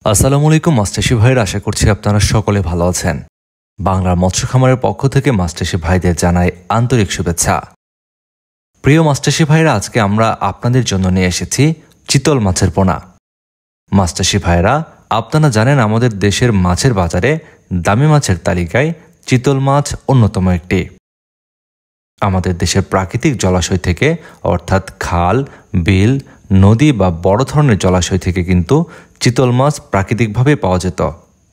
আসসালামু আলাইকুম মাস্টারশি ভাইয়ের, আশা করছি আপনারা সকলে ভালো আছেন। বাংলার মৎস্য খামারের পক্ষ থেকে মাস্টারশি ভাইদের জানাই আন্তরিক শুভেচ্ছা। প্রিয় মাস্টারশি ভাইরা, আজকে আমরা আপনাদের জন্য নিয়ে এসেছি চিতল মাছের পোনা। মাস্টারশি ভাইরা, আপনারা জানেন আমাদের দেশের মাছের বাজারে দামি মাছের তালিকায় চিতল মাছ অন্যতম একটি। আমাদের দেশের প্রাকৃতিক জলাশয় থেকে, অর্থাৎ খাল, বিল, নদী বা বড় ধরনের জলাশয় থেকে কিন্তু চিতল মাছ প্রাকৃতিকভাবে পাওয়া যেত।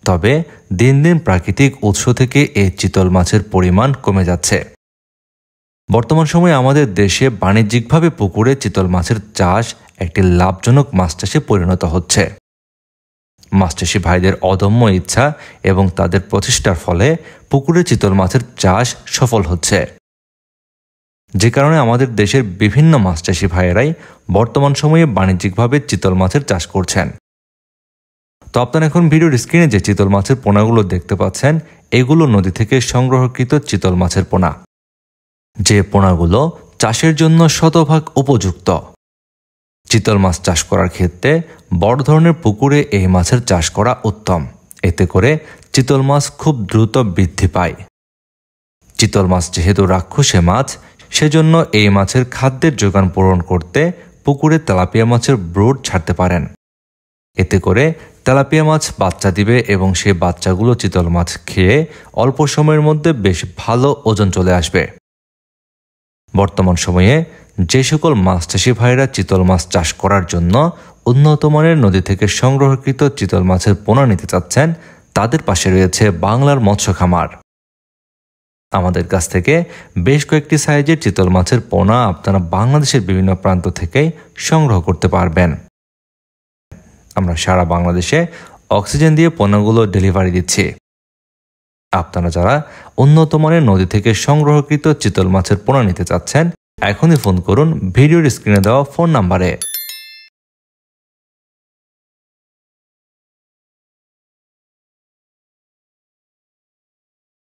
তবে দিন দিন প্রাকৃতিক উৎস থেকে এই চিতল মাছের পরিমাণ কমে যাচ্ছে। বর্তমান সময়ে আমাদের দেশে বাণিজ্যিকভাবে পুকুরে চিতল মাছের চাষ একটি লাভজনক মাছ চাষে পরিণত হচ্ছে। মাছচাষী ভাইদের অদম্য ইচ্ছা এবং তাদের প্রচেষ্টার ফলে পুকুরে চিতল মাছের চাষ সফল হচ্ছে, যে কারণে আমাদের দেশের বিভিন্ন মাছচাষী ভাইয়েরাই বর্তমান সময়ে বাণিজ্যিকভাবে চিতল মাছের চাষ করছেন। তো আপনারা এখন ভিডিওর স্ক্রিনে যে চিতল মাছের পোনাগুলো দেখতে পাচ্ছেন, এগুলো নদী থেকে সংগ্রহকৃত চিতল মাছের পোনা, যে পোনাগুলো চাষের জন্য শতভাগ উপযুক্ত। চিতল মাছ চাষ করার ক্ষেত্রে বড় ধরনের পুকুরে এই মাছের চাষ করা উত্তম। এতে করে চিতল মাছ খুব দ্রুত বৃদ্ধি পায়। চিতল মাছ যেহেতু রাক্ষসে মাছ, সেজন্য এই মাছের খাদ্যের যোগান পূরণ করতে পুকুরে তেলাপিয়া মাছের ব্রুড ছাড়তে পারেন। এতে করে তেলাপিয়া মাছ বাচ্চা দিবে এবং সেই বাচ্চাগুলো চিতল মাছ খেয়ে অল্প সময়ের মধ্যে বেশ ভালো ওজন চলে আসবে। বর্তমান সময়ে যে সকল মাছচাষী ভাইরা চিতল মাছ চাষ করার জন্য উন্নত মানের নদী থেকে সংগ্রহকৃত চিতল মাছের পোনা নিতে চাচ্ছেন, তাদের পাশে রয়েছে বাংলার মৎস্য খামার। আমাদের কাছ থেকে বেশ কয়েকটি সাইজের চিতল মাছের পোনা আপনারা বাংলাদেশের বিভিন্ন প্রান্ত থেকেই সংগ্রহ করতে পারবেন। আমরা সারা বাংলাদেশে অক্সিজেন দিয়ে পোনাগুলো ডেলিভারি দিচ্ছি। আপনারা যারা উন্নত মানের নদী থেকে সংগ্রহকৃত চিতল মাছের পোনা নিতে চাচ্ছেন, এখনই ফোন করুন ভিডিওর স্ক্রিনে দেওয়া ফোন নাম্বারে।